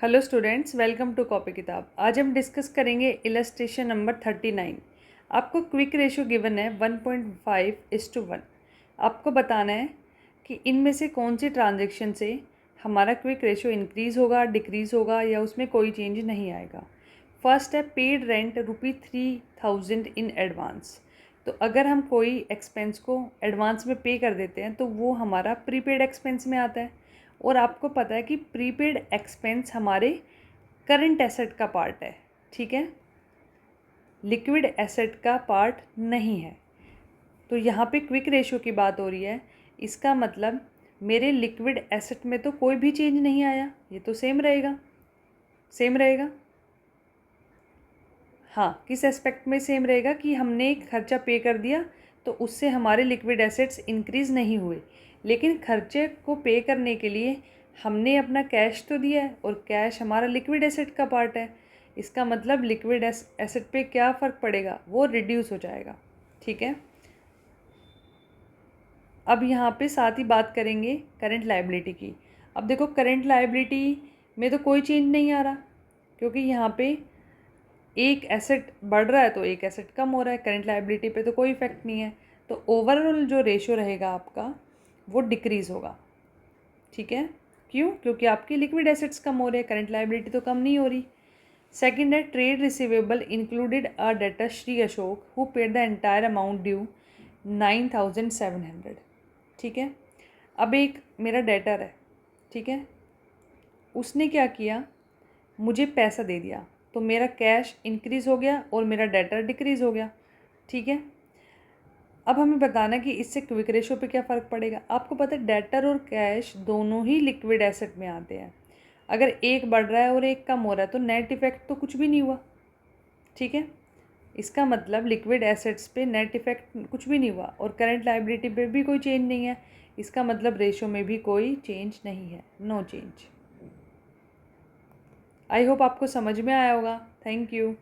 Hello students, welcome to copy किताब। आज हम डिस्कस करेंगे इलस्ट्रेशन नंबर 39। आपको क्विक रेशियो गिवन है 1.5:1। आपको बताना है कि इनमें से कौन सी ट्रांजेक्शन से हमारा क्विक रेशियो इंक्रीज़ होगा, डिक्रीज़ होगा या उसमें कोई चेंज नहीं आएगा। फर्स्ट है पेड रेंट ₹3000 इन एडवांस। तो अगर हम कोई एक्सपेंस को एडवांस में पे कर देते हैं तो वो हमारा प्रीपेड एक्सपेंस में आता है। और आपको पता है कि प्रीपेड एक्सपेंस हमारे करंट एसेट का पार्ट है, ठीक है, लिक्विड एसेट का पार्ट नहीं है। तो यहाँ पे क्विक रेशियो की बात हो रही है, इसका मतलब मेरे लिक्विड एसेट में तो कोई भी चेंज नहीं आया, ये तो सेम रहेगा। सेम रहेगा, हाँ, किस एस्पेक्ट में सेम रहेगा कि हमने एक खर्चा पे कर दिया तो उससे हमारे लिक्विड एसेट्स इंक्रीज़ नहीं हुए, लेकिन खर्चे को पे करने के लिए हमने अपना कैश तो दिया है और कैश हमारा लिक्विड एसेट का पार्ट है। इसका मतलब लिक्विड एसेट पे क्या फ़र्क पड़ेगा, वो रिड्यूस हो जाएगा, ठीक है। अब यहाँ पे साथ ही बात करेंगे करंट लायबिलिटी की। अब देखो, करंट लायबिलिटी में तो कोई चेंज नहीं आ रहा, क्योंकि यहाँ पे एक एसेट बढ़ रहा है तो एक एसेट कम हो रहा है। करंट लायबिलिटी पे तो कोई इफेक्ट नहीं है, तो ओवरऑल जो रेशियो रहेगा आपका वो डिक्रीज़ होगा, ठीक है। क्यों? क्योंकि आपकी लिक्विड एसेट्स कम हो रहे हैं, करंट लायबिलिटी तो कम नहीं हो रही। सेकंड है trade receivable included a debtor Shri Ashok who paid the entire amount due 9700, ठीक है। अब एक मेरा डेटर है, ठीक है, उसने क्या किया, मुझे पैसा दे दिया, तो मेरा कैश इंक्रीज़ हो गया और मेरा डेटर डिक्रीज़ हो गया, ठीक है। अब हमें बताना कि इससे क्विक रेशियो पे क्या फ़र्क पड़ेगा। आपको पता है डेटर और कैश दोनों ही लिक्विड एसेट में आते हैं। अगर एक बढ़ रहा है और एक कम हो रहा है तो नेट इफ़ेक्ट तो कुछ भी नहीं हुआ, ठीक है। इसका मतलब लिक्विड एसेट्स पे नेट इफ़ेक्ट कुछ भी नहीं हुआ और करंट लायबिलिटी पे भी कोई चेंज नहीं है। इसका मतलब रेशियो में भी कोई चेंज नहीं है, नो चेंज। आई होप आपको समझ में आया होगा। Thank you.